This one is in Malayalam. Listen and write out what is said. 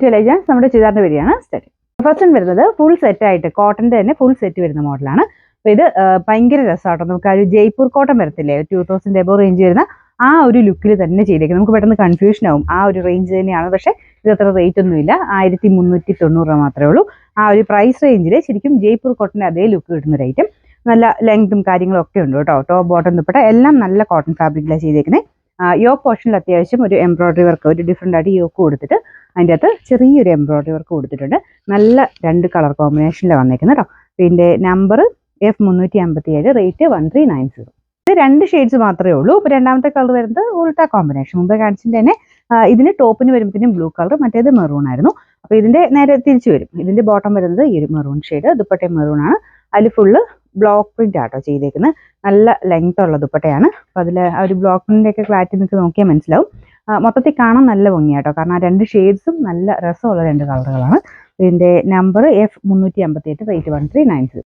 ടു എലൈജൻസ്. നമ്മുടെ ചുരിദാറിന്റെ വരികയാണ് സ്റ്റാർട്ട്. ഫസ്റ്റ് വരുന്നത് ഫുൾ സെറ്റ് ആയിട്ട് കോട്ടന്റെ തന്നെ ഫുൾ സെറ്റ് വരുന്ന മോഡലാണ്. അപ്പോൾ ഇത് ഭയങ്കര രസമാട്ടോ. നമുക്ക് ആ ഒരു ജയ്പൂർ കോട്ടൺ വരത്തില്ലേ, 2000 എബോ റേഞ്ച് വരുന്ന ആ ഒരു ലുക്കിൽ തന്നെ ചെയ്തേക്കുന്നത്. നമുക്ക് പെട്ടെന്ന് കൺഫ്യൂഷൻ ആവും. ആ ഒരു റേഞ്ച് തന്നെയാണ്, പക്ഷേ ഇത് അത്ര റേറ്റ് ഒന്നുമില്ല. 1390 രൂപ മാത്രമേ ഉള്ളൂ. ആ ഒരു പ്രൈസ് റേഞ്ചിൽ ശരിക്കും ജയ്പൂർ കോട്ടന്റെ അതേ ലുക്ക് കിട്ടുന്ന ഒരു ഐറ്റം. നല്ല ലെങ്തും കാര്യങ്ങളും ഒക്കെ ഉണ്ട് കേട്ടോ. ടോപ്പ് ബോട്ടം ദുപ്പട്ട എല്ലാം നല്ല കോട്ടൺ ഫാബ്രിക്കിലാണ് ചെയ്തേക്കുന്നത്. യോക്ക് പോർഷനിൽ അത്യാവശ്യം ഒരു എംബ്രോയിഡറി വർക്ക്, ഒരു ഡിഫറെൻ്റ് ആയിട്ട് യോക്ക് കൊടുത്തിട്ട് അതിൻ്റെ അകത്ത് ചെറിയൊരു എംബ്രോയിഡറി വർക്ക് കൊടുത്തിട്ടുണ്ട്. നല്ല 2 കളർ കോമ്പിനേഷനിലാണ് വന്നേക്കുന്നത് കേട്ടോ. പിന്നെ നമ്പർ F357, റേറ്റ് 1390. ഇത് 2 ഷെയ്ഡ്സ് മാത്രമേ ഉള്ളൂ. ഇപ്പോൾ രണ്ടാമത്തെ കളർ വരുന്നത് ഉൾട്ട കോമ്പിനേഷൻ. മുമ്പ് കാണിച്ചിട്ട് തന്നെ ഇതിന് ടോപ്പിന് വരുമ്പോഴത്തേനും ബ്ലൂ കളർ, മറ്റേത് മെറൂൺ ആയിരുന്നു. അപ്പോൾ ഇതിൻ്റെ നേരെ തിരിച്ചു വരും. ഇതിൻ്റെ ബോട്ടം വരുന്നത് ഈ ഒരു മെറൂൺ ഷെയ്ഡ്, ദുപ്പട്ട മെറൂൺ ആണ്. അതിൽ ഫുള്ള് ബ്ലോക്ക് പ്രിന്റ് ആട്ടോ ചെയ്തേക്കുന്നത്. നല്ല ലെങ്ത് ഉള്ള ദുപ്പട്ടയാണ്. അപ്പോൾ അതിൽ ആ ഒരു ബ്ലോക്ക് പ്രിന്റിൻ്റെ ഒക്കെ ക്ലാരിറ്റി നിങ്ങൾക്ക് നോക്കിയാൽ മനസ്സിലാവും. മൊത്തത്തിൽ കാണാൻ നല്ല ഭംഗിയാട്ടോ, കാരണം ആ 2 ഷെയ്ഡ്സും നല്ല രസമുള്ള 2 കളറുകളാണ്. ഇതിൻ്റെ നമ്പർ F358, റേറ്റ് 1390.